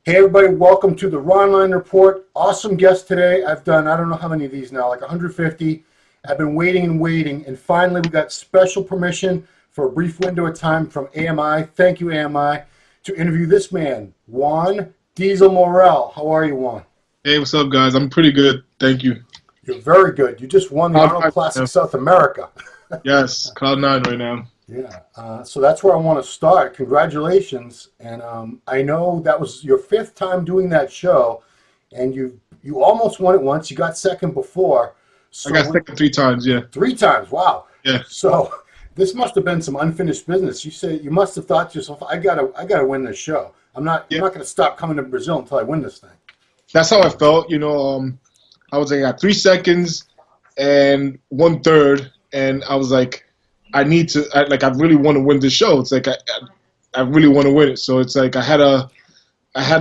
Hey everybody, welcome to the Ronline Report. Awesome guest today. I've done, I don't know how many of these now, like 150. I've been waiting, and finally we got special permission for a brief window of time from AMI. Thank you, AMI, to interview this man, Juan Diesel Morel. How are you, Juan? Hey, what's up, guys? I'm pretty good. Thank you. You're very good. You just won the Arnold Classic South America. Yes, Cloud 9 right now. Yeah, so that's where I want to start. Congratulations, and I know that was your 5th time doing that show, and you almost won it once. You got second before. So I got second 3 times, yeah. 3 times, wow. Yeah. So this must have been some unfinished business. You must have thought to yourself, I gotta win this show. I'm not going to stop coming to Brazil until I win this thing. That's how I felt. You know, I was like, I got 3 seconds and 1/3, and I was like, I really want to win this show. It's like I really want to win it. So it's like I had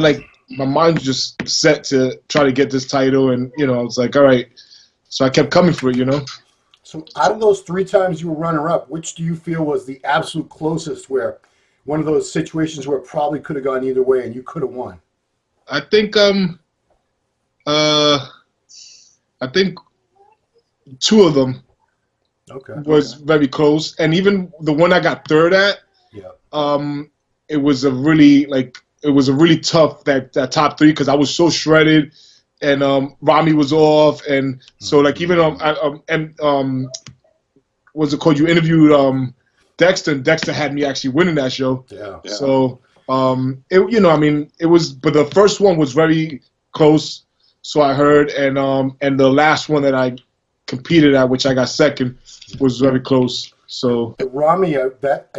like my mind just set to try to get this title, and you know, it's like, all right. So I kept coming for it, you know. So out of those 3 times you were runner-up, which do you feel was the absolute closest, where one of those situations where it probably could have gone either way and you could have won? I think 2 of them. Was very close, and even the one I got 3rd at, it was a really tough that top 3 because I was so shredded, and Rami was off, and so like even what's it called? You interviewed Dexter, and Dexter had me actually winning that show. Yeah. So it was, but the first one was very close, so I heard, and the last one that I competed at, which I got second, was very close. So Rami, I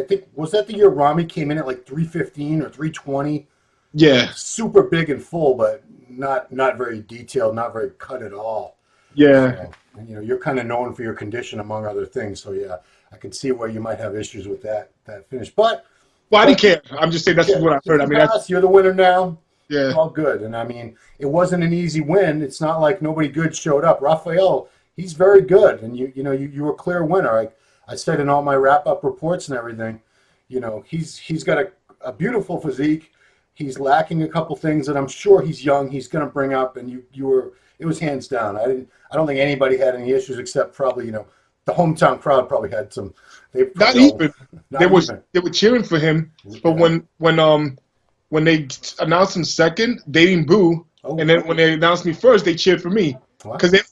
think was that the year Rami came in at like 315 or 320. Yeah, super big and full, but not very detailed, not very cut at all. Yeah, so, and, you're kind of known for your condition among other things. So yeah, I can see where you might have issues with that finish. But I didn't care. I'm just saying that's what I heard. I mean, you're the winner now. Yeah, it's all good. And I mean, it wasn't an easy win. It's not like nobody good showed up. Rafael, he's very good, and you were a clear winner. I said in all my wrap-up reports and everything, he's got a beautiful physique. He's lacking a couple things that I'm sure he's young. He's going to bring up, and it was hands down. I don't think anybody had any issues except probably the hometown crowd probably had some. They were cheering for him, but when they announced him second, they didn't boo, and then when they announced me first, they cheered for me. Because they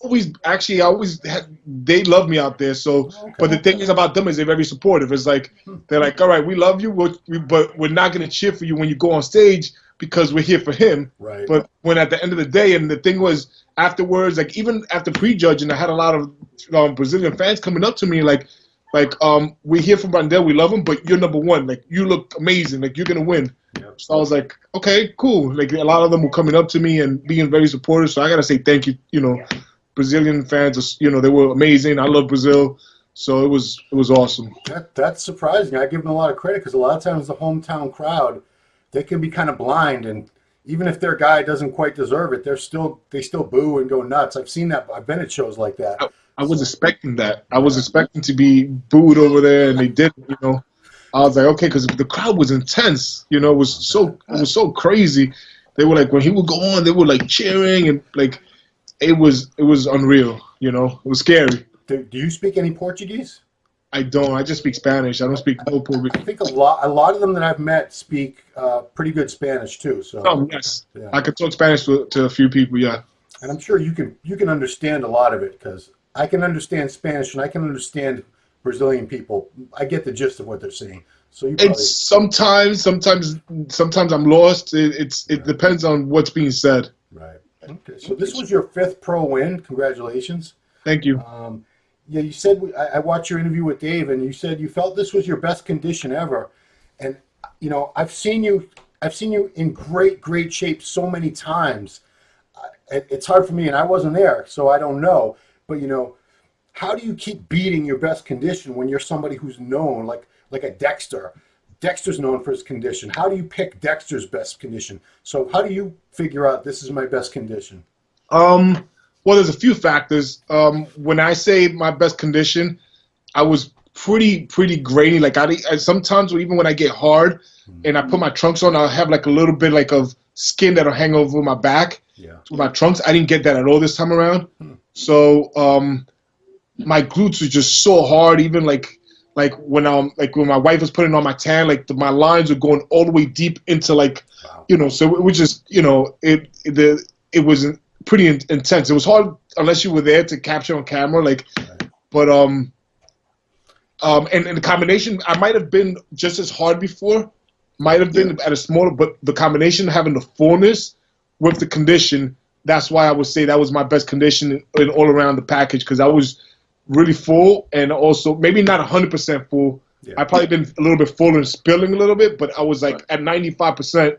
love me out there. So, but the thing is about them is they're very supportive. It's like they're like, all right, we love you, but we're not going to cheer for you when you go on stage because we're here for him. Right. But when at the end of the day, and the thing was afterwards, like even after prejudging, I had a lot of Brazilian fans coming up to me like we're here for Brandel, we love him, but you're number 1. Like you look amazing, like you're gonna win. Yep. So I was like, okay, cool. Like a lot of them were coming up to me and being very supportive. So I gotta say thank you. Brazilian fans, they were amazing. I love Brazil, so it was awesome. That's surprising. I give them a lot of credit because a lot of times the hometown crowd, they can be kind of blind, and even if their guy doesn't quite deserve it, they still boo and go nuts. I've seen that. I've been at shows like that. I was expecting that. I was expecting to be booed over there, and they didn't. I was like, okay, because the crowd was intense. It was so crazy. They were like, when he would go on, they were like cheering, and like it was unreal. It was scary. Do you speak any Portuguese? I don't. I just speak Spanish. I don't speak no Portuguese. I think a lot of them that I've met speak pretty good Spanish too. So yes, yeah. I can talk Spanish to a few people. Yeah, and I'm sure you can understand a lot of it because I can understand Spanish and I can understand Brazilian people. I get the gist of what they're saying. So it's sometimes I'm lost. It depends on what's being said. Right. Okay. So this was your 5th pro win. Congratulations. Thank you. Yeah, you said I watched your interview with Dave, and you said you felt this was your best condition ever. And I've seen you in great shape so many times. It's hard for me, and I wasn't there, so I don't know. But how do you keep beating your best condition when you're somebody who's known like a Dexter? Dexter's known for his condition. How do you pick Dexter's best condition? So how do you figure out this is my best condition? Well, there's a few factors. When I say my best condition, I was pretty grainy. Like I sometimes even when I get hard and I put my trunks on, I'll have like a little bit like of skin that'll hang over my back, Yeah. to my trunks. I didn't get that at all this time around. So my glutes were just so hard. Even like when my wife was putting on my tan, like my lines were going all the way deep into like, you know. So it was just, you know, it was pretty intense. It was hard unless you were there to capture on camera, like, but and the combination, I might have been just as hard before, might have been at a smaller, but the combination having the fullness with the condition, that's why I would say that was my best condition in all around the package, because I was really full and also maybe not 100% full. Yeah. I probably been a little bit full and spilling a little bit, but I was like at 95%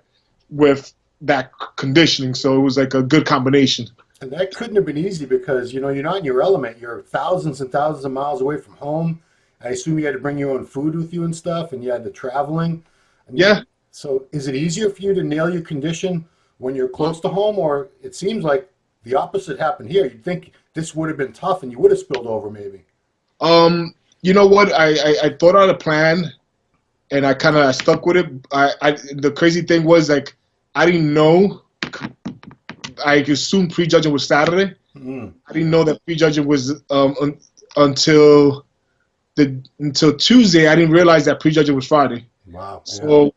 with that conditioning, so it was like a good combination. And that couldn't have been easy because, you know, you're not in your element. You're thousands and thousands of miles away from home. I assume you had to bring your own food with you and stuff, and you had the traveling. Yeah. So is it easier for you to nail your condition when you're close to home, or it seems like the opposite happened here? You'd think this would have been tough and you would have spilled over maybe. You know what? I thought out a plan, and I kind of stuck with it. The crazy thing was, like, I didn't know. I assumed prejudging was Saturday. I didn't know that prejudging was until Tuesday. I didn't realize that prejudging was Friday. Wow. So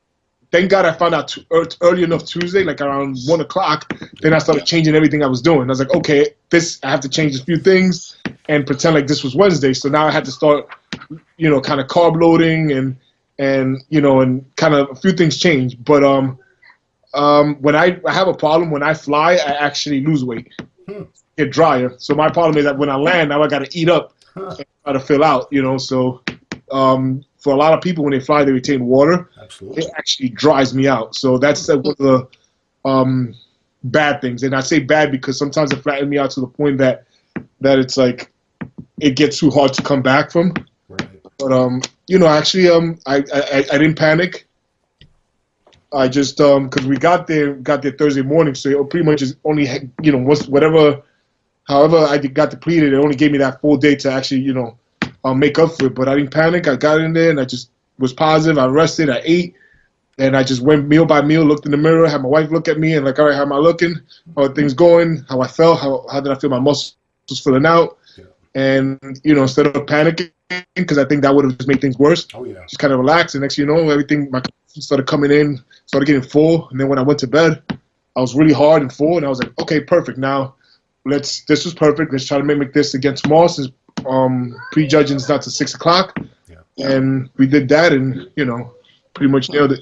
thank God I found out early enough Tuesday, like around 1 o'clock. Then I started changing everything I was doing. I was like, okay, I have to change a few things and pretend like this was Wednesday. So now I had to start, you know, kind of carb loading and you know, and kind of a few things change. But when I have a problem when I fly, I actually lose weight, get drier. So my problem is that when I land, now I got to eat up and try to fill out, you know. So for a lot of people, when they fly, they retain water. Absolutely. It actually dries me out. So that's one of the bad things. And I say bad because sometimes it flattens me out to the point that it's like it gets too hard to come back from. Right. But you know, actually, I didn't panic. I just because we got there Thursday morning, so it pretty much is only, you know, however I got depleted, it only gave me that full day to actually, you know, make up for it. But I didn't panic. I got in there and I just was positive. I rested. I ate, and I just went meal by meal. Looked in the mirror. Had my wife look at me and like, all right, how am I looking? How are things going? How I felt? How did I feel? My muscles filling out. Yeah. And you know, instead of panicking, because I think that would have just made things worse. Oh yeah. Just kind of relax, and next thing you know, everything my started coming in, started getting full, and then when I went to bed, I was really hard and full, and I was like, okay, perfect. Now, this was perfect. Let's try to mimic this again tomorrow, since prejudging is not to 6 o'clock. Yeah. And we did that, and you know, pretty much nailed it.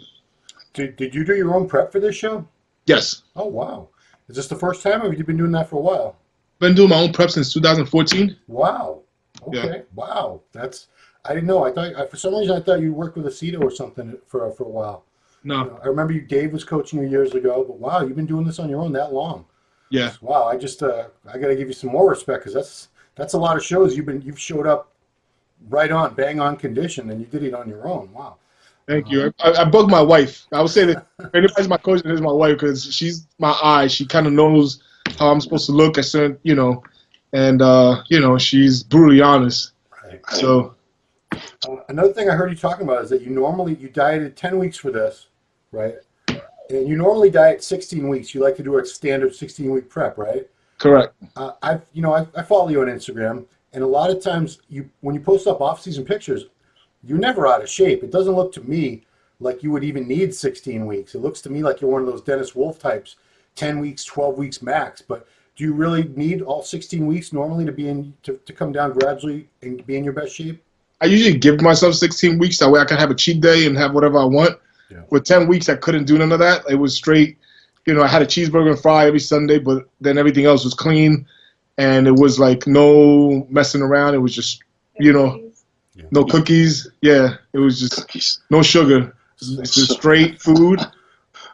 Did you do your own prep for this show? Yes. Oh wow. Is this the first time, or have you been doing that for a while? Been doing my own prep since 2014. Wow. Okay. Yeah. Wow. I didn't know. I thought for some reason I thought you worked with Aceto or something for a while. No. You know, I remember Dave was coaching you years ago, but wow, you've been doing this on your own that long. Yeah. Wow. I got to give you some more respect, because that's a lot of shows you've showed up right on, bang on condition, and you did it on your own. Wow. Thank you. I bugged my wife. I would say that anybody's my coach, is my wife, because she's my eye. She kind of knows how I'm supposed to look at certain, you know, and you know, she's brutally honest. Right. So. Another thing I heard you talking about is that you dieted 10 weeks for this, right? And you normally diet 16 weeks. You like to do a standard 16-week prep, right? Correct. I follow you on Instagram, and a lot of times when you post up off-season pictures, you're never out of shape. It doesn't look to me like you would even need 16 weeks. It looks to me like you're one of those Dennis Wolf types, 10 weeks, 12 weeks max. But do you really need all 16 weeks normally to come down gradually and be in your best shape? I usually give myself 16 weeks. That way I can have a cheat day and have whatever I want. Yeah. With 10 weeks, I couldn't do none of that. It was straight, you know, I had a cheeseburger and fry every Sunday, but then everything else was clean. And it was like no messing around. It was just, you know, no cookies. Yeah, it was just no sugar. It's just straight food.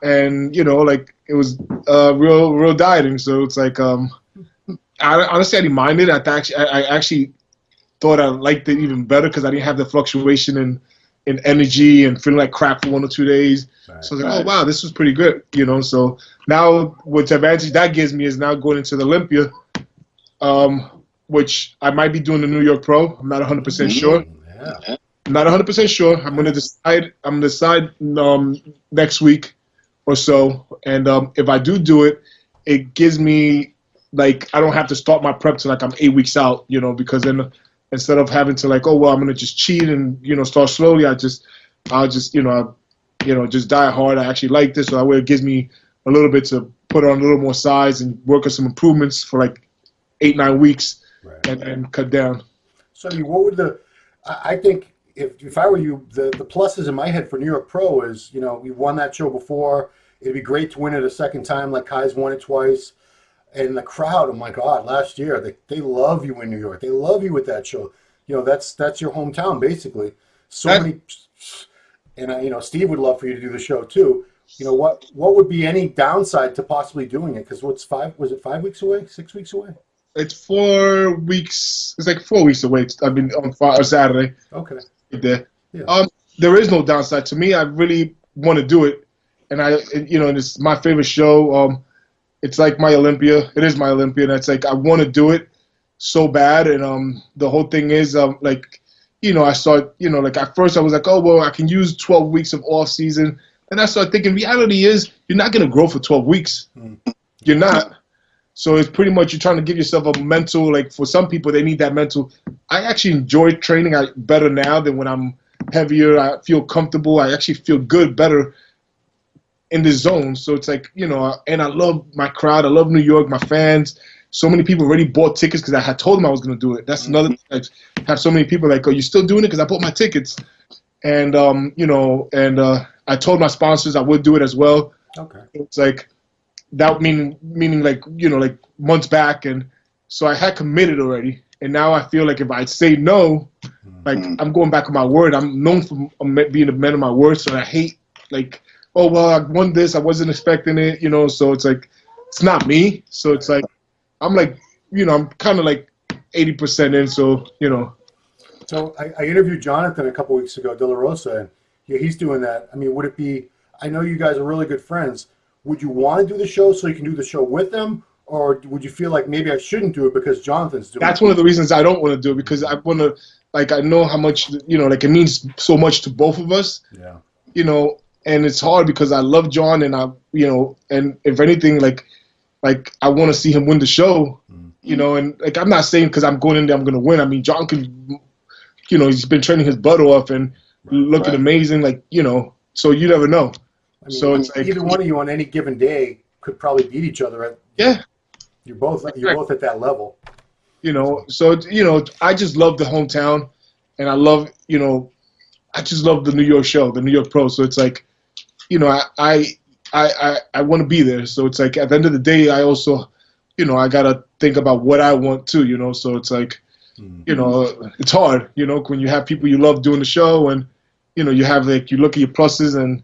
And, you know, like it was real dieting. So it's like, honestly, I didn't mind it. I actually thought I liked it even better because I didn't have the fluctuation in energy and feeling like crap for 1 or 2 days. Right, so I was like, oh, wow, this was pretty good, you know. So now what advantage that gives me is now going into the Olympia, which I might be doing the New York Pro. I'm not 100% sure. I'm not 100% sure. I'm going to decide next week or or so. And if I do it, it gives me, like, I don't have to start my prep till like I'm 8 weeks out, because then instead of having to like, oh, well, I'm going to just cheat and, start slowly, I'll just, just die hard. I actually like this. So that way it gives me a little bit to put on a little more size and work on some improvements for like 8-9 weeks, right, and cut down. So, I mean, what would I think if I were you, the pluses in my head for New York Pro is, we won that show before. It'd be great to win it a second time, like Kai's won it twice. And the crowd, oh my God, last year, they love you in New York. They love you with that show. That's your hometown, basically. And Steve would love for you to do the show too. What would be any downside to possibly doing it? Because was it 5 weeks away, 6 weeks away? It's 4 weeks. It's like 4 weeks away. I've been on Saturday. Okay. There. Yeah. There is no downside to me. I really want to do it, and it's my favorite show. It's like my Olympia. It is my Olympia, and it's like I want to do it so bad. And the whole thing is I start like at first I was like, oh well, I can use 12 weeks of off season. And I started thinking, reality is you're not going to grow for 12 weeks. You're not. So it's pretty much you're trying to give yourself a mental, like for some people, they need that mental. I actually enjoy training better now than when I'm heavier. I feel comfortable. I actually feel good, better in the zone. So it's like, and I love my crowd. I love New York, my fans. So many people already bought tickets because I had told them I was going to do it. That's another thing. I have so many people like, oh, you still doing it? Because I bought my tickets. And, I told my sponsors I would do it as well. Okay. It's like that meaning like, like months back. And so I had committed already. And now I feel like if I say no, like I'm going back on my word. I'm known for being a man of my word. So I hate like, oh, well, I won this. I wasn't expecting it, so it's like, it's not me. So it's like, I'm like, I'm kind of like 80% in. So, So I interviewed Jonathan a couple weeks ago, De La Rosa, and he's doing that. I mean, would it be, I know you guys are really good friends. Would you want to do the show so you can do the show with them? Or would you feel like maybe I shouldn't do it because Jonathan's doing it? That's one of the reasons I don't want to do it, because I want to, like, I know how much, like it means so much to both of us. Yeah. And it's hard because I love John and and if anything, like I want to see him win the show, and like, I'm not saying because I'm going in there, I'm going to win. I mean, John can, he's been training his butt off and looking amazing, like, so you never know. I mean, so it's like either one of you on any given day could probably beat each other. You're both at that level. So I just love the hometown, and I love, I just love the New York show, the New York Pro. So it's like, I want to be there. So it's like at the end of the day, I also, I gotta think about what I want too. So it's like, it's hard, when you have people you love doing the show, and you have like you look at your pluses and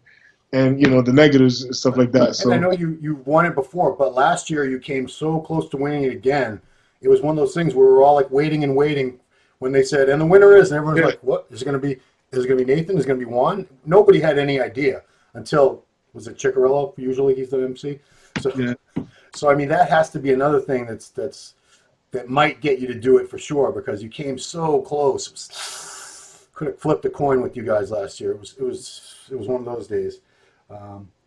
the negatives and stuff like that. So and I know you won it before, but last year you came so close to winning it again. It was one of those things where we were all like waiting and waiting when they said, and the winner is, and everyone's like, what is it going to be? Is it going to be Nathan? Is it going to be Juan? Nobody had any idea until, was it Ciccarello? Usually he's the MC. So I mean, that has to be another thing that might get you to do it for sure, because you came so close. Could have flipped a coin with you guys last year. It was one of those days.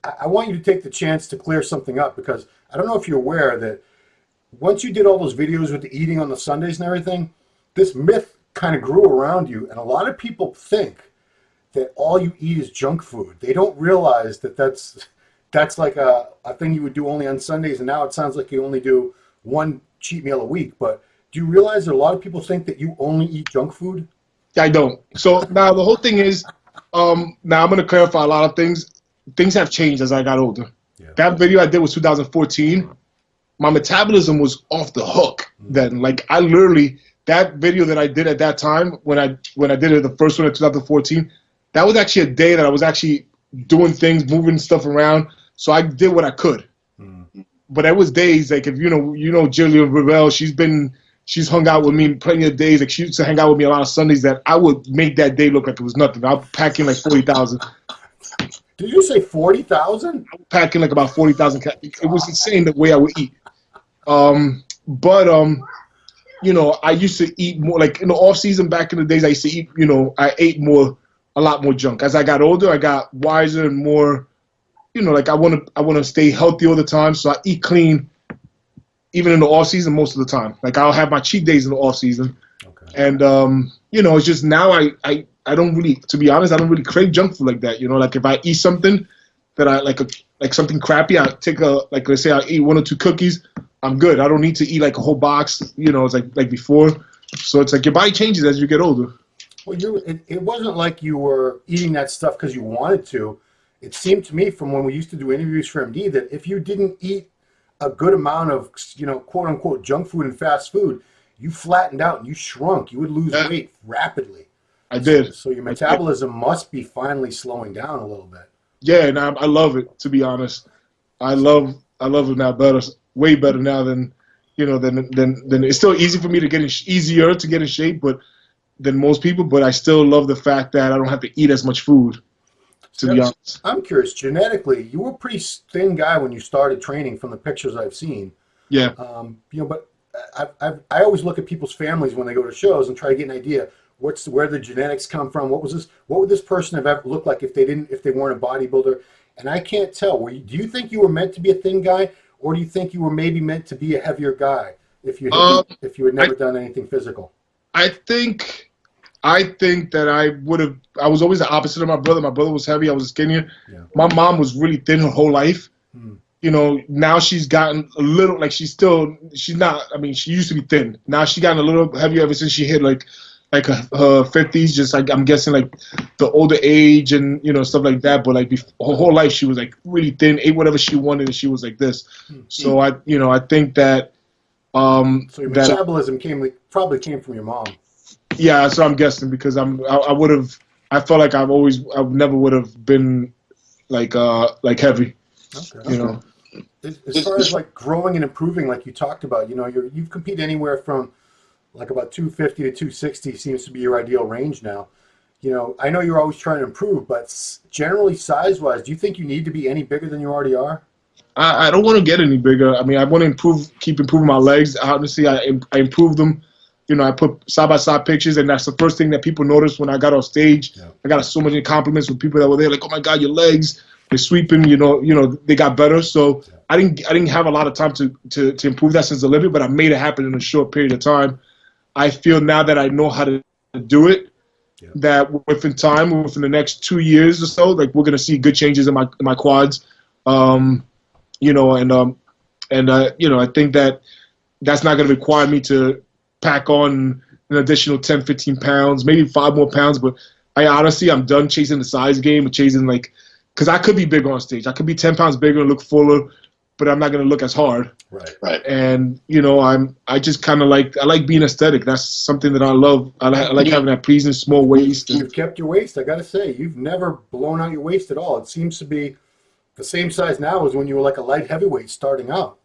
I want you to take the chance to clear something up, because I don't know if you're aware that once you did all those videos with the eating on the Sundays and everything, this myth kind of grew around you, and a lot of people think that all you eat is junk food. They don't realize that that's like a thing you would do only on Sundays, and now it sounds like you only do one cheat meal a week. But do you realize that a lot of people think that you only eat junk food? I don't. So now the whole thing is, now I'm going to clarify a lot of things. Things have changed as I got older. Yeah. That video I did was 2014. My metabolism was off the hook then. Like I literally, that video that I did at that time, when I did it, the first one in 2014, that was actually a day that I was actually doing things, moving stuff around. So I did what I could. But there was days, like if Jillian Ravel, she's hung out with me plenty of days. Like she used to hang out with me a lot of Sundays that I would make that day look like it was nothing. I'll pack in like 40,000. Did you say 40,000? I would pack in like about 40,000. It was insane the way I would eat. I used to eat more. Like in the off season back in the days, I used to eat. I ate a lot more junk. As I got older, I got wiser and more like I want to stay healthy all the time, so I eat clean, even in the off season most of the time. Like I'll have my cheat days in the off season, and it's just now I don't really, to be honest, I don't really crave junk food like that. Like if I eat something that I like something crappy, I take let's say I eat 1 or 2 cookies, I'm good. I don't need to eat like a whole box. It's like before. So it's like your body changes as you get older. Well, it wasn't like you were eating that stuff because you wanted to. It seemed to me from when we used to do interviews for MD that if you didn't eat a good amount of, quote unquote, junk food and fast food, you flattened out and you shrunk. You would lose weight rapidly. I did. So your metabolism must be finally slowing down a little bit. Yeah, and I love it, to be honest. I love it now better, way better now than it's still easy for me to get easier to get in shape, but than most people. But I still love the fact that I don't have to eat as much food. To be honest, I'm curious. Genetically, you were a pretty thin guy when you started training, from the pictures I've seen. Yeah. But I always look at people's families when they go to shows and try to get an idea where the genetics come from. What would this person have ever looked like if they weren't a bodybuilder? And I can't tell. Do you think you were meant to be a thin guy, or do you think you were maybe meant to be a heavier guy if you had never done anything physical? I think that I was always the opposite of my brother. My brother was heavy, I was skinnier. Yeah. My mom was really thin her whole life. Now she's gotten a little, like she's not, I mean, she used to be thin. Now she's gotten a little heavier ever since she hit like her 50s, just like, I'm guessing like the older age and, stuff like that. But like her whole life, she was like really thin, ate whatever she wanted, and she was like this. So I think that, so your metabolism probably came from your mom. Yeah, that's what I'm guessing, because I felt like I never would have been like heavy. Okay. As far as like growing and improving, like you talked about, you've competed anywhere from like about 250 to 260 seems to be your ideal range now. I know you're always trying to improve, but generally size-wise, do you think you need to be any bigger than you already are? I don't want to get any bigger. I mean, I want to keep improving my legs. Honestly, I improved them. I put side-by-side pictures, and that's the first thing that people noticed when I got on stage. Yeah. I got so many compliments from people that were there, like, "Oh my God, your legs, they're sweeping." They got better. So yeah. I didn't have a lot of time to improve that since Olympia, but I made it happen in a short period of time. I feel now that I know how to do it. Yeah. That within the next 2 years or so, like we're gonna see good changes in my quads. I think that's not gonna require me to pack on an additional 10, 15 pounds, maybe 5 more pounds. But I'm done chasing the size game, because I could be bigger on stage. I could be 10 pounds bigger and look fuller, but I'm not going to look as hard. Right. And, I just kind of I like being aesthetic. That's something that I love. I like having that pleasing small waist. You've kept your waist. I got to say, you've never blown out your waist at all. It seems to be the same size now as when you were like a light heavyweight starting out.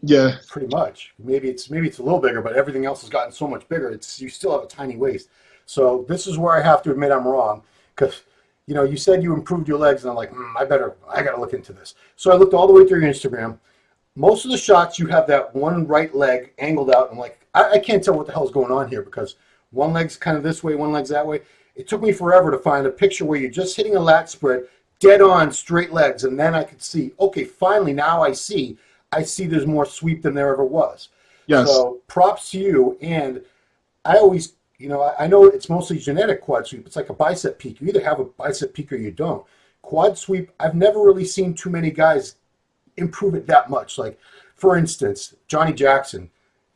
Yeah, pretty much. Maybe it's a little bigger, but everything else has gotten so much bigger. You still have a tiny waist. So this is where I have to admit I'm wrong, because you said you improved your legs, and I'm like, I got to look into this. So I looked all the way through your Instagram. Most of the shots you have that one right leg angled out. I'm like, I can't tell what the hell's going on here, because one leg's kind of this way, one leg's that way. It took me forever to find a picture where you're just hitting a lat spread, dead on straight legs, and then I could see, okay, finally now I see there's more sweep than there ever was. Yes. So props to you. And I always, I know it's mostly genetic quad sweep. It's like a bicep peak. You either have a bicep peak or you don't. Quad sweep, I've never really seen too many guys improve it that much. Like, for instance, Johnny Jackson.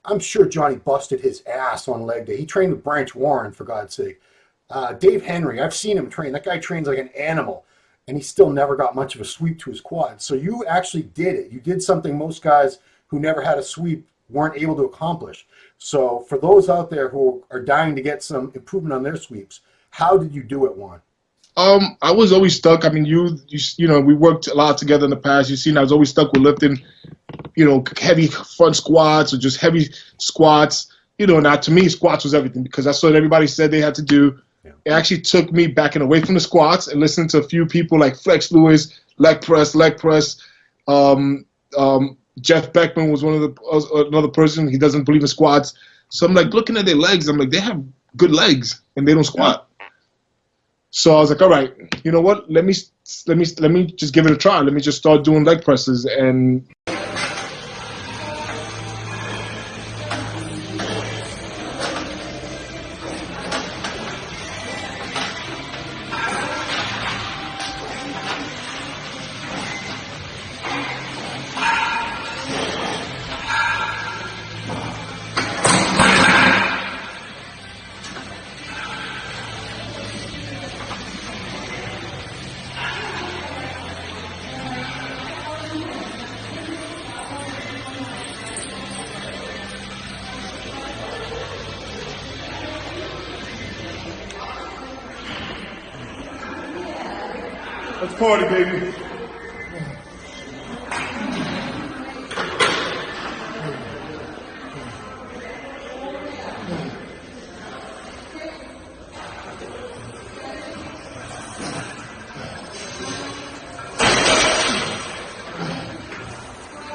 I'm sure Johnny busted his ass on leg day. He trained with Branch Warren, for God's sake. Dave Henry, I've seen him train. That guy trains like an animal. And he still never got much of a sweep to his quad. So you actually did it. You did something most guys who never had a sweep weren't able to accomplish. So for those out there who are dying to get some improvement on their sweeps, how did you do it, Juan? I was always stuck. I mean, we worked a lot together in the past. You've seen I was always stuck with lifting, heavy front squats or just heavy squats. Now to me, squats was everything, because that's what everybody said they had to do. It actually took me backing away from the squats and listening to a few people like Flex Lewis, leg press. Jeff Beckman was another person. He doesn't believe in squats. So I'm like looking at their legs. I'm like, they have good legs and they don't squat. So I was like, all right, you know what? Let me just give it a try. Let me just start doing leg presses. And let's party, baby.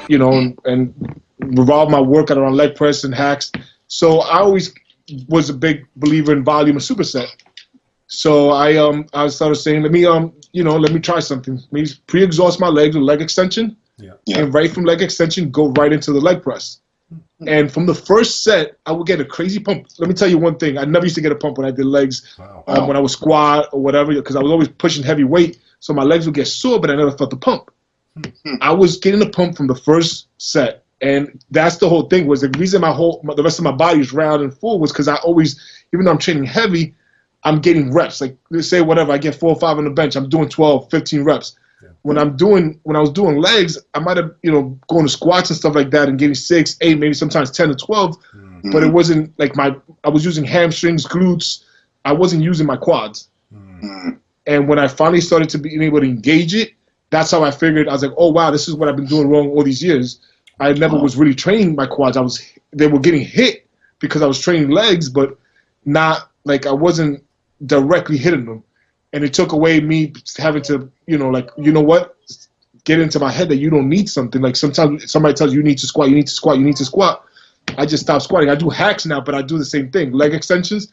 You know, and revolve my workout around leg press and hacks. So I always was a big believer in volume and superset. So I started saying, let me try something. Let me pre-exhaust my legs with leg extension, and right from leg extension, go right into the leg press. And from the first set, I would get a crazy pump. Let me tell you one thing. I never used to get a pump when I did legs, when I was squat or whatever, because I was always pushing heavy weight. So my legs would get sore, but I never felt the pump. I was getting a pump from the first set. And that's the whole thing. Was the reason the rest of my body is round and full was because I always, even though I'm training heavy, I'm getting reps. Like, let's say whatever, I get 4 or 5 on the bench, I'm doing 12, 15 reps. Yeah. When I was doing legs, I might have, going to squats and stuff like that and getting 6, 8, maybe sometimes 10 to 12. Mm-hmm. But it wasn't like I was using hamstrings, glutes. I wasn't using my quads. Mm-hmm. And when I finally started to be able to engage it, that's how I figured. I was like, oh, wow, this is what I've been doing wrong all these years. I never was really training my quads. They were getting hit because I was training legs, but not like I wasn't directly hitting them. And it took away me having to, get into my head that you don't need something. Like sometimes somebody tells you you need to squat, you need to squat, you need to squat. I just stopped squatting. I do hacks now, but I do the same thing. Leg extensions,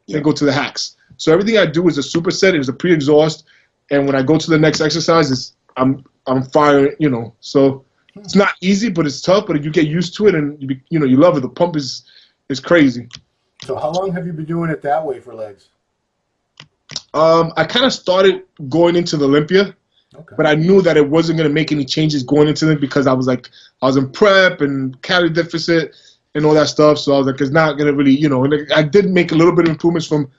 then go to the hacks. So everything I do is a superset, is a pre-exhaust, and when I go to the next exercise, I'm firing, So it's not easy, but it's tough. But you get used to it, and you love it. The pump is crazy. So how long have you been doing it that way for legs? I kind of started going into the Olympia, but I knew that it wasn't going to make any changes going into it because I was in prep and calorie deficit and all that stuff. So I was like, it's not going to really, And I did make a little bit of improvements from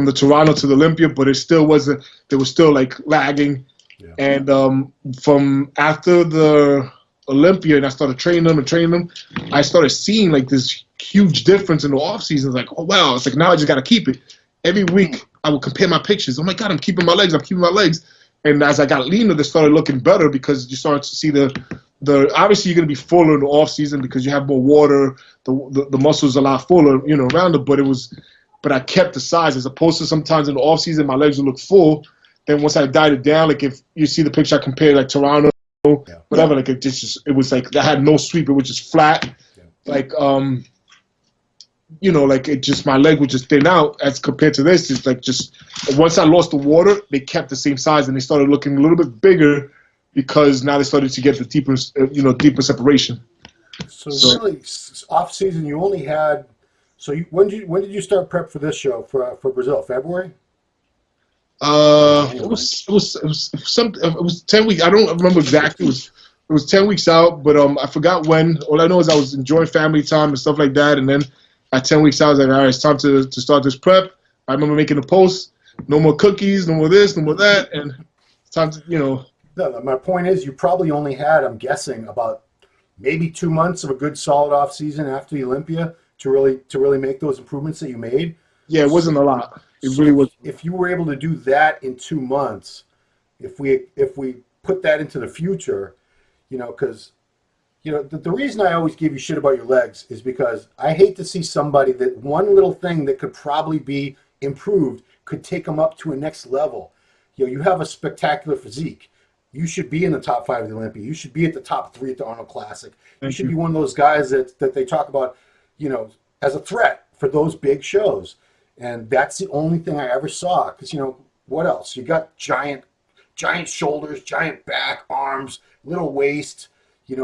the Toronto to the Olympia, but it still wasn't. They were still lagging. Yeah. And from after the Olympia, and I started training them, I started seeing this huge difference in the off season. It's oh wow! It's now I just got to keep it. Every week I would compare my pictures. Oh my God, I'm keeping my legs. And as I got leaner, they started looking better because you started to see the obviously you're gonna be fuller in the off season because you have more water. The muscles are a lot fuller, around it. But I kept the size as opposed to sometimes in the off season my legs would look full. Then once I died it down, if you see the picture I compared Toronto, whatever, it was that had no sweep. It was just flat, my leg would just thin out as compared to this. It's just once I lost the water, they kept the same size and they started looking a little bit bigger because now they started to get the deeper separation. So really, off season you only had. So when did you start prep for this show for Brazil? February? It was 10 weeks. I don't remember exactly. It was 10 weeks out, but I forgot when. All I know is I was enjoying family time and stuff like that, and then at 10 weeks out, I was like, all right, it's time to start this prep. I remember making a post, no more cookies, no more this, no more that, and it's time to, No, my point is you probably only had, I'm guessing, about maybe 2 months of a good solid off season after the Olympia to really make those improvements that you made. Yeah, it wasn't a lot. It really was. If you were able to do that in 2 months, if we put that into the future, because the reason I always give you shit about your legs is because I hate to see somebody that one little thing that could probably be improved could take them up to a next level. You have a spectacular physique. You should be in the top 5 of the Olympia. You should be at the top 3 at the Arnold Classic. You should be one of those guys that they talk about, as a threat for those big shows. And that's the only thing I ever saw. Because, what else? You got giant shoulders, giant back, arms, little waist,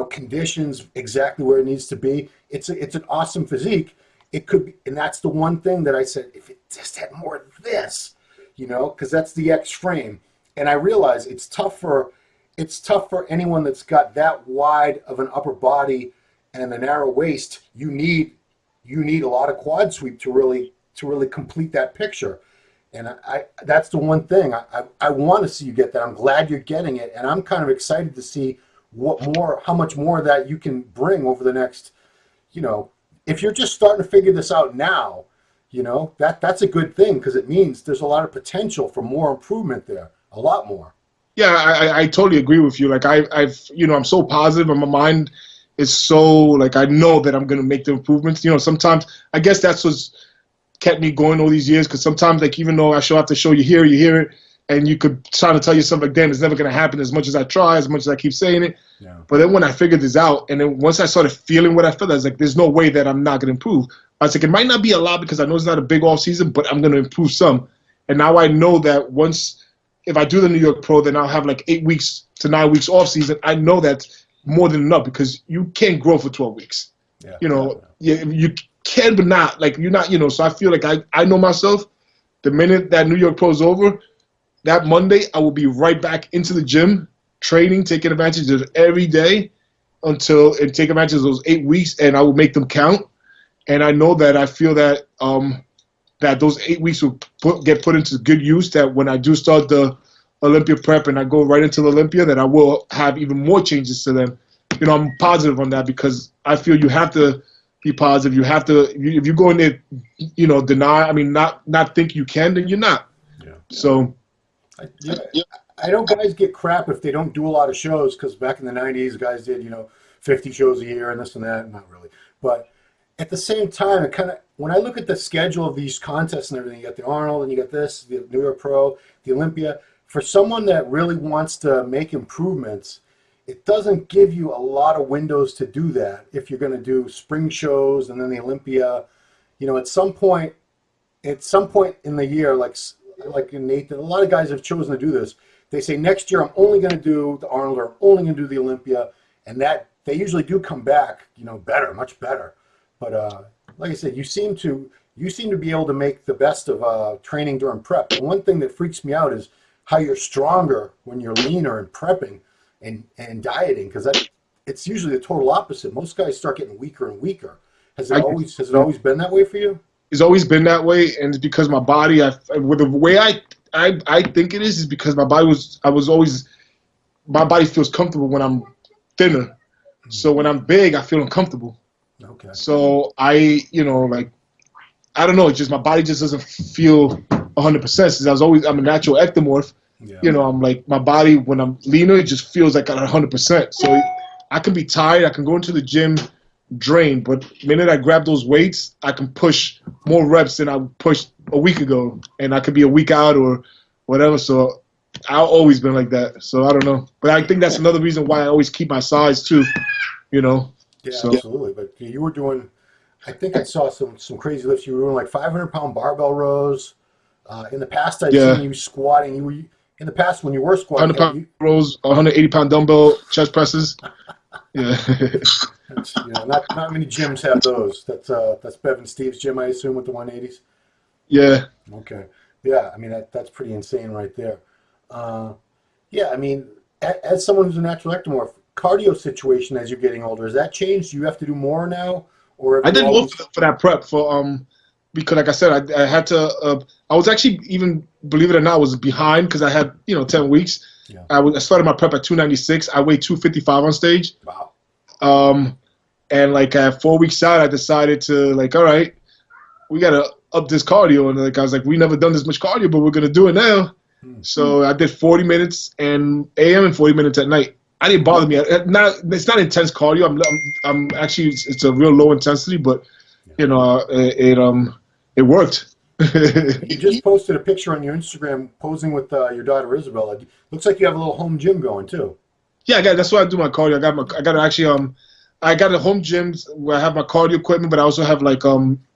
conditions exactly where it needs to be. It's an awesome physique. It could be, and that's the one thing that I said, if it just had more of this, because that's the X frame. And I realize it's tough for anyone that's got that wide of an upper body and a narrow waist. You need a lot of quad sweep to really complete that picture. And that's the one thing I want to see you get that. I'm glad you're getting it, and I'm kind of excited to see how much more of that you can bring over the next, if you're just starting to figure this out now, that's a good thing, because it means there's a lot of potential for more improvement there, a lot more. Yeah, I totally agree with you. Like I'm so positive, and my mind is so like, I know that I'm gonna make the improvements. Sometimes I guess that's what's kept me going all these years, because sometimes, like, even though I show up to show you hear it, and you could try to tell yourself, like, damn, it's never gonna happen, as much as I try, as much as I keep saying it. Yeah. But then when I figured this out, and then once I started feeling what I felt, I was like, there's no way that I'm not gonna improve. I was like, it might not be a lot, because I know it's not a big off season, but I'm gonna improve some. And now I know that if I do the New York Pro, then I'll have like 8 weeks to 9 weeks off season. I know that's more than enough, because you can't grow for 12 weeks. Yeah. You can, but not like you're not. So I feel like I know myself. The minute that New York Pro is over, that Monday I will be right back into the gym, training, taking advantage of every day and take advantage of those 8 weeks, and I will make them count. And I know that I feel that that those 8 weeks will get put into good use, that when I do start the Olympia prep and I go right into the Olympia, that I will have even more changes to them. I'm positive on that, because I feel you have to be positive. You have to, if you go in there, deny, not think you can, then you're not. Yeah. So. I know guys get crap if they don't do a lot of shows, because back in the 90s, guys did, 50 shows a year and this and that. Not really. But at the same time, when I look at the schedule of these contests and everything, you got the Arnold and you got this, the New York Pro, the Olympia. For someone that really wants to make improvements, it doesn't give you a lot of windows to do that. If you're going to do spring shows and then the Olympia, at some point in the year, like Nathan, a lot of guys have chosen to do this. They say, next year I'm only going to do the Arnold, or I'm only going to do the Olympia, and that they usually do come back, better, much better. But like I said, you seem to be able to make the best of training during prep. And one thing that freaks me out is how you're stronger when you're leaner and prepping and dieting, because it's usually the total opposite. Most guys start getting weaker and weaker. Has it always been that way for you? It's always been that way, and it's because my body, with the way I think it is because my body feels comfortable when I'm thinner. So when I'm big, I feel uncomfortable. Okay. So I don't know. It's just my body just doesn't feel 100%. Since I'm a natural ectomorph. Yeah. I'm like, my body, when I'm leaner, it just feels like at 100%. So I can be tired. I can go into the gym drained, but the minute I grab those weights, I can push more reps than I pushed a week ago, and I could be a week out or whatever. So I've always been like that. So I don't know. But I think that's another reason why I always keep my size too, Yeah, absolutely. But you were doing, I think I saw some crazy lifts. You were doing like 500-pound barbell rows. In the past, I'd seen you squatting. In the past, when you were squatting, 100-pound rows, 180-pound dumbbell chest presses. Yeah. Not many gyms have those. That's Bev and Steve's gym, I assume, with the 180s. Yeah. Okay. Yeah, that's pretty insane right there. As someone who's a natural ectomorph, cardio situation as you're getting older, has that changed? Do you have to do more now, or I did more for that prep because, like I said, I had to. I was actually, even believe it or not, I was behind because I had 10 weeks. Yeah. I started my prep at 296. I weighed 255 on stage. Wow. And like at 4 weeks out, I decided to all right, we gotta up this cardio. And I was like, we never done this much cardio, but we're gonna do it now. So I did 40 minutes and AM and 40 minutes at night. I didn't bother me. It's not intense cardio. I'm actually, it's a real low intensity, but it worked. You just posted a picture on your Instagram posing with your daughter Isabella. Looks like you have a little home gym going too. Yeah, that's why I do my cardio. I got a home gym where I have my cardio equipment, but I also have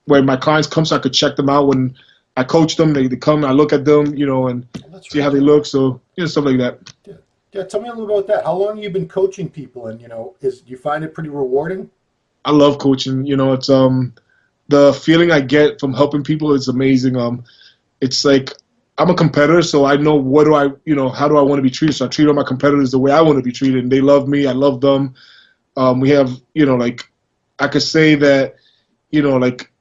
where my clients come so I could check them out when I coach them. They come, I look at them, you know, and see how they look. So, you know, stuff like that. Yeah. Yeah, tell me a little about that. How long have you been coaching people, and, you know, do you find it pretty rewarding? I love coaching. You know, it's the feeling I get from helping people is amazing. It's like I'm a competitor, so I know how do I want to be treated. So I treat all my competitors the way I want to be treated, and they love me. I love them. We have, you know, like I could say that, you know, like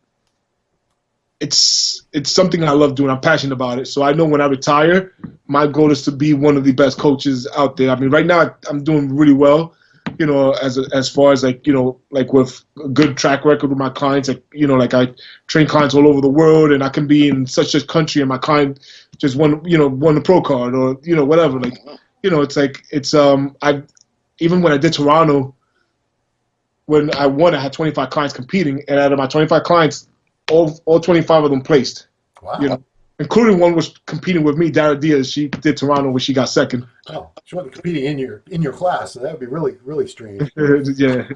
it's something I love doing. I'm passionate about it. So I know when I retire, my goal is to be one of the best coaches out there. I mean, right now I'm doing really well, you know, as far as like, you know, like with a good track record with my clients, like, you know, like I train clients all over the world, and I can be in such a country and my client just won the pro card, or, you know, whatever. Like, you know, it's like, even when I did Toronto, when I won, I had 25 clients competing, and out of my 25 clients, all 25 of them placed. Wow. You know, including one was competing with me, Dara Diaz. She did Toronto, where she got second. Oh, she wasn't competing in your class, so that would be really, really strange. Yeah.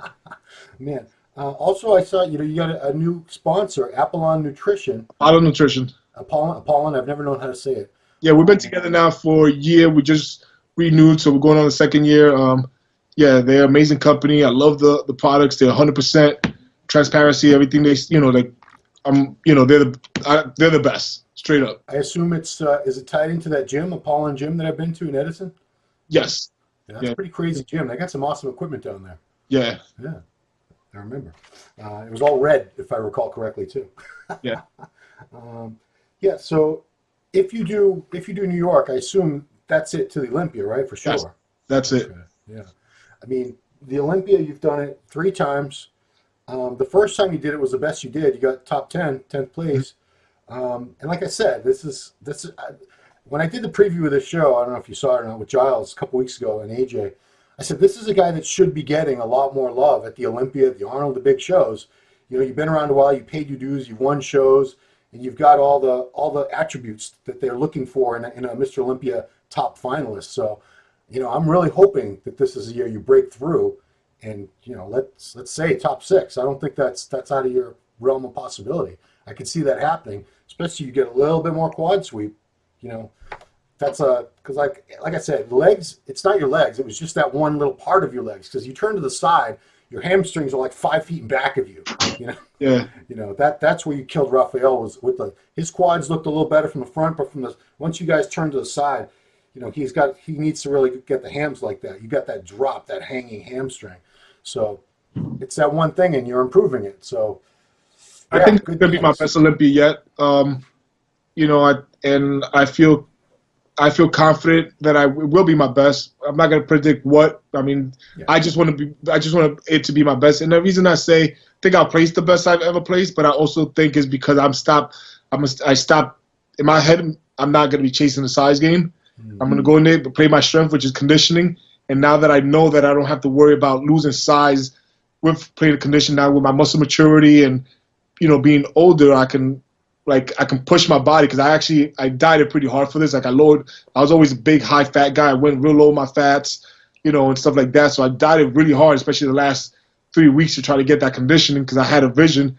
Man. Also, I saw, you know, you got a new sponsor, Apollon Nutrition. Apollon Nutrition. Apollon, I've never known how to say it. Yeah, we've been together now for a year. We just renewed, so we're going on the second year. Yeah, they're an amazing company. I love the products. They're 100% transparency. Everything they, you know, like, you know, they're the best, straight up. I assume is it tied into that gym, Apollon Gym, that I've been to in Edison? Yes. Yeah, that's a pretty crazy gym. They got some awesome equipment down there. Yeah. Yeah, I remember. It was all red, if I recall correctly, too. Yeah. Yeah. So if you do New York, I assume that's it to the Olympia, right? For sure. Yes, that's it. Okay. Yeah. I mean, the Olympia, you've done it 3 times. The first time you did it was the best you did. You got top 10th place. And like I said, this is when I did the preview of this show, I don't know if you saw it or not, with Giles a couple weeks ago and AJ, I said, this is a guy that should be getting a lot more love at the Olympia, the Arnold, the big shows. You know, you've been around a while, you paid your dues, you've won shows, and you've got all the attributes that they're looking for in a Mr. Olympia top finalist. So, you know, I'm really hoping that this is a year you break through, and, you know, let's say top 6. I don't think that's out of your realm of possibility. I could see that happening, especially you get a little bit more quad sweep. You know, that's because like I said, legs. It's not your legs. It was just that one little part of your legs. Because you turn to the side, your hamstrings are like 5 feet in back of you. You know. Yeah. You know that's where you killed Rafael, was with his quads looked a little better from the front, but once you guys turn to the side, you know, he needs to really get the hams like that. You got that drop, that hanging hamstring. So it's that one thing, and you're improving it. So yeah, I think it's gonna be my best Olympia yet. You know, I feel confident that it will be my best. I'm not gonna predict what. I mean, yeah. I just want it to be my best. And the reason I think I'll place the best I've ever placed, but I also think is because I stopped in my head. I'm not gonna be chasing the size game. I'm going to go in there, play my strength, which is conditioning. And now that I know that I don't have to worry about losing size with playing the condition now with my muscle maturity and, you know, being older, I can push my body, because I dieted pretty hard for this. Like I was always a big high fat guy. I went real low on my fats, you know, and stuff like that. So I dieted really hard, especially the last 3 weeks, to try to get that conditioning, because I had a vision,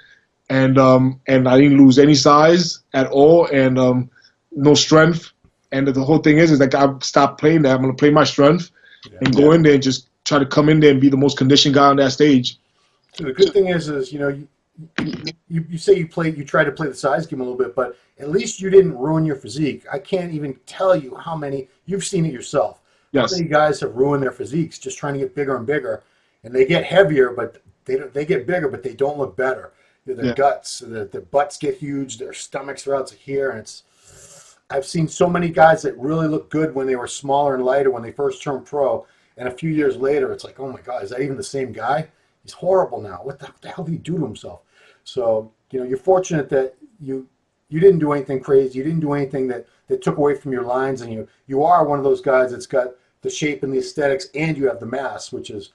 and I didn't lose any size at all, and no strength. And the whole thing is like I've stopped playing that. I'm going to play my strength and go in there and just try to come in there and be the most conditioned guy on that stage. So the good thing is you know, you say you try to play the size game a little bit, but at least you didn't ruin your physique. I can't even tell you how many, you've seen it yourself. Yes. How many guys have ruined their physiques just trying to get bigger and bigger, and they get heavier, but they get bigger, but they don't look better. Their guts, their butts get huge, their stomachs are out to here, and I've seen so many guys that really look good when they were smaller and lighter when they first turned pro, and a few years later, it's like, oh my God, is that even the same guy? He's horrible now. What the hell did he do to himself? So, you know, you're fortunate that you didn't do anything crazy. You didn't do anything that took away from your lines, and you are one of those guys that's got the shape and the aesthetics, and you have the mass, which is,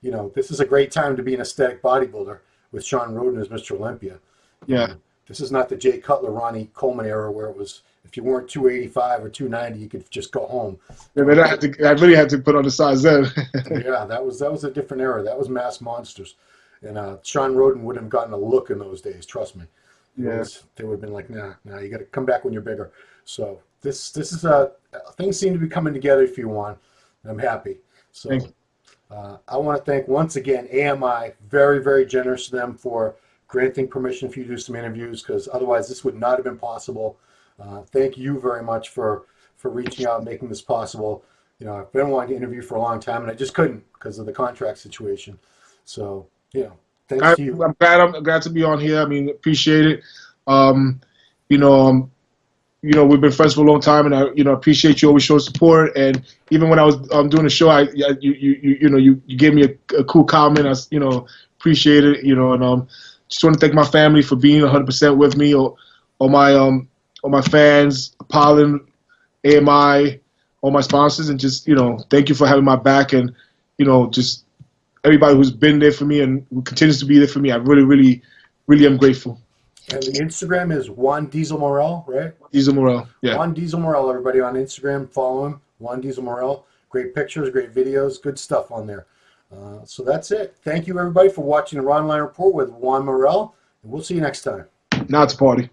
you know, this is a great time to be an aesthetic bodybuilder with Sean Roden as Mr. Olympia. Yeah. This is not the Jay Cutler, Ronnie Coleman era where it was, if you weren't 285 or 290, you could just go home. Yeah, but I really had to put on the size then. Yeah, that was a different era. That was mass monsters. And Sean Roden wouldn't have gotten a look in those days, trust me. Yeah. They would have been like, nah, you got to come back when you're bigger. So this is things seem to be coming together for you, Juan. I'm happy. So Thank you. I want to thank once again AMI, very, very generous to them for granting permission for you to do some interviews, because otherwise this would not have been possible. Thank you very much for reaching out and making this possible. You know, I've been wanting to interview for a long time, and I just couldn't because of the contract situation. So, you know, thanks to you. I'm glad to be on here. I mean, appreciate it. You know, we've been friends for a long time, and I appreciate you always showing support. And even when I was doing the show, you gave me a cool comment. I appreciate it. And just want to thank my family for being 100% with me, or my fans, Pollen, AMI, all my sponsors, and just thank you for having my back, and just everybody who's been there for me and who continues to be there for me. I really, really, really am grateful. And the Instagram is Juan Diesel Morel, right? Diesel Morel, yeah. Juan Diesel Morel, everybody on Instagram, follow him. Juan Diesel Morel. Great pictures, great videos, good stuff on there. So that's it. Thank you, everybody, for watching the Ronline Report with Juan Morel, and we'll see you next time. Now it's a party.